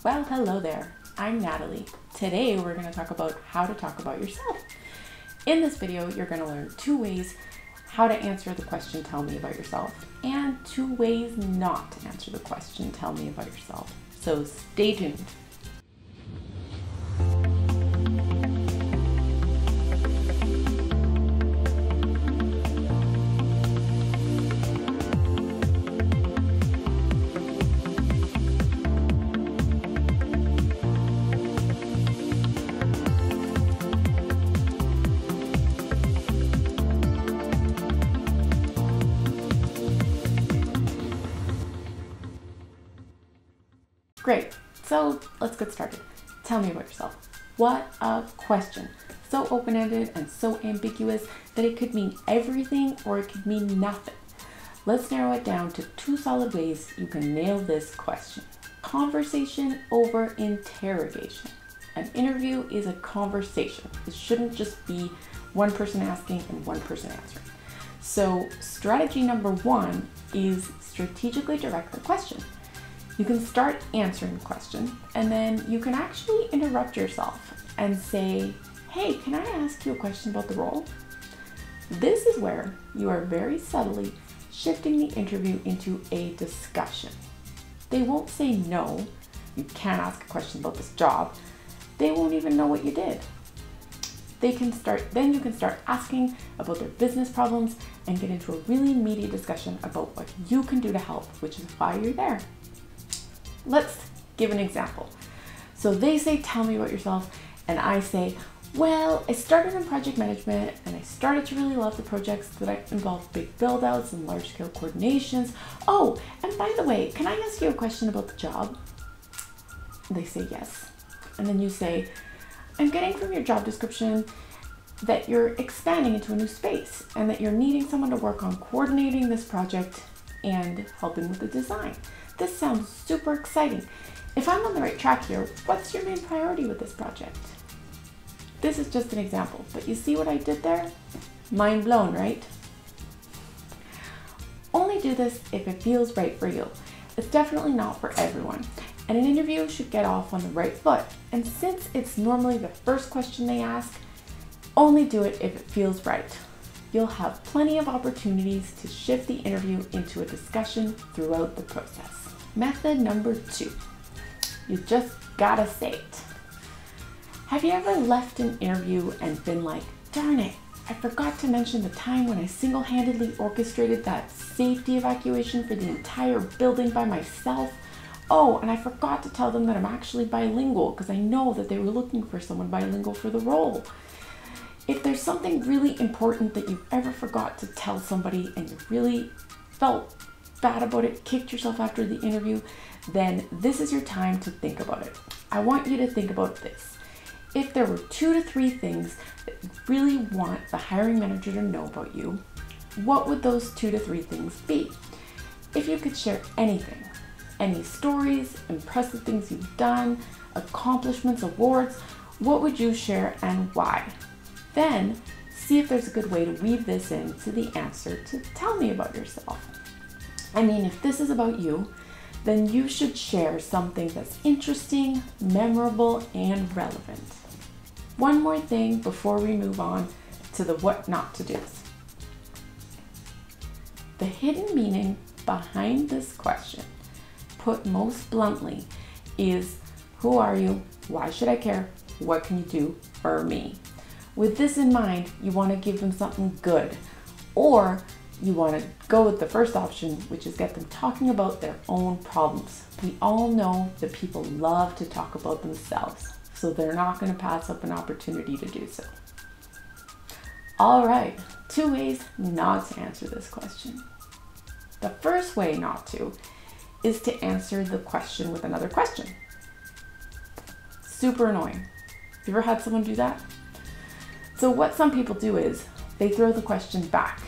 Well, hello there. I'm Natalie. Today we're going to talk about how to talk about yourself. In this video, you're going to learn 2 ways how to answer the question, tell me about yourself, and 2 ways not to answer the question, tell me about yourself. So stay tuned. Great, so let's get started. Tell me about yourself. What a question. So open-ended and so ambiguous that it could mean everything or it could mean nothing. Let's narrow it down to 2 solid ways you can nail this question. Conversation over interrogation. An interview is a conversation. It shouldn't just be one person asking and one person answering. So strategy number 1 is strategically direct the question. You can start answering the question and then you can actually interrupt yourself and say, hey, can I ask you a question about the role? This is where you are very subtly shifting the interview into a discussion. They won't say no, you can't ask a question about this job. They won't even know what you did. Then you can start asking about their business problems and get into a really meaty discussion about what you can do to help, which is why you're there. Let's give an example. So they say, tell me about yourself. And I say, well, I started in project management and I started to really love the projects that involve big build outs and large scale coordinations. Oh, and by the way, can I ask you a question about the job? They say yes. And then you say, I'm getting from your job description that you're expanding into a new space and that you're needing someone to work on coordinating this project and helping with the design. This sounds super exciting. If I'm on the right track here, what's your main priority with this project? This is just an example, but you see what I did there? Mind blown, right? Only do this if it feels right for you. It's definitely not for everyone. And an interview should get off on the right foot. And since it's normally the first question they ask, only do it if it feels right. You'll have plenty of opportunities to shift the interview into a discussion throughout the process. Method number 2, you just gotta say it. Have you ever left an interview and been like, darn it, I forgot to mention the time when I single-handedly orchestrated that safety evacuation for the entire building by myself? Oh, and I forgot to tell them that I'm actually bilingual because I know that they were looking for someone bilingual for the role. If there's something really important that you ever forgot to tell somebody and you really felt bad about it, kicked yourself after the interview, then this is your time to think about it. I want you to think about this. If there were 2 to 3 things that you really want the hiring manager to know about you, what would those 2 to 3 things be? If you could share anything, any stories, impressive things you've done, accomplishments, awards, what would you share and why? Then see if there's a good way to weave this into the answer to tell me about yourself. I mean, if this is about you, then you should share something that's interesting, memorable, and relevant. One more thing before we move on to the what not to do's. The hidden meaning behind this question, put most bluntly, is who are you? Why should I care? What can you do for me? With this in mind, you want to give them something good, or you want to go with the first option, which is get them talking about their own problems. We all know that people love to talk about themselves, so they're not going to pass up an opportunity to do so. All right, 2 ways not to answer this question. The first way not to is to answer the question with another question. Super annoying. Have you ever had someone do that? So what some people do is they throw the question back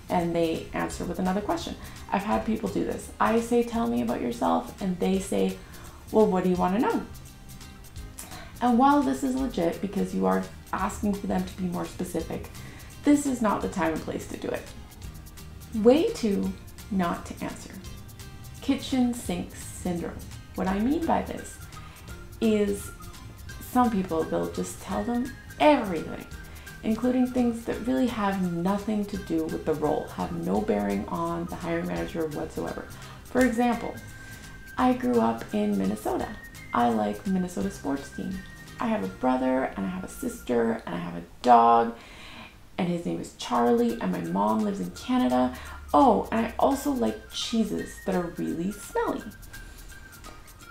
and they answer with another question. I've had people do this. I say, tell me about yourself, and they say, well, what do you want to know? And while this is legit because you are asking for them to be more specific, this is not the time and place to do it. Way 2, not to answer. Kitchen sink syndrome. What I mean by this is some people, they'll just tell them everything, including things that really have nothing to do with the role, have no bearing on the hiring manager whatsoever. For example, I grew up in Minnesota. I like Minnesota sports team. I have a brother and I have a sister and I have a dog and his name is Charlie, and my mom lives in Canada. Oh, and I also like cheeses that are really smelly.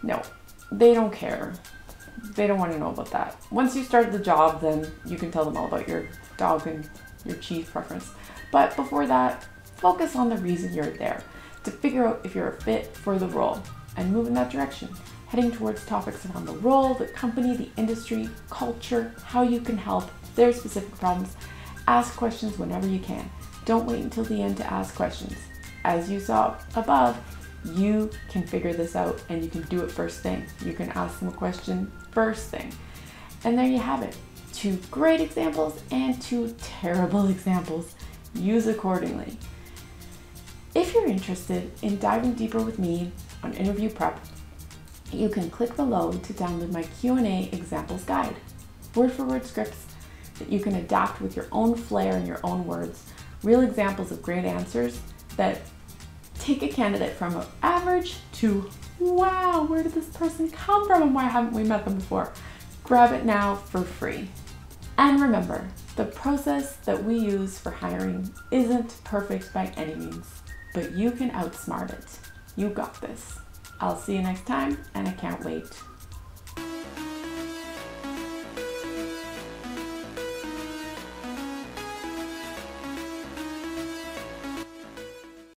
No, they don't care. They don't want to know about that. Once you start the job, then you can tell them all about your dog and your cheese preference. But before that, focus on the reason you're there, to figure out if you're a fit for the role and move in that direction, heading towards topics around the role, the company, the industry, culture, how you can help, their specific problems. Ask questions whenever you can. Don't wait until the end to ask questions. As you saw above, you can figure this out and you can do it first thing. You can ask them a question first thing. And there you have it. 2 great examples and 2 terrible examples. Use accordingly. If you're interested in diving deeper with me on interview prep, you can click below to download my Q&A examples guide. Word-for-word scripts that you can adapt with your own flair and your own words. Real examples of great answers that take a candidate from average to, wow, where did this person come from and why haven't we met them before? Grab it now for free. And remember, the process that we use for hiring isn't perfect by any means, but you can outsmart it. You got this. I'll see you next time, and I can't wait.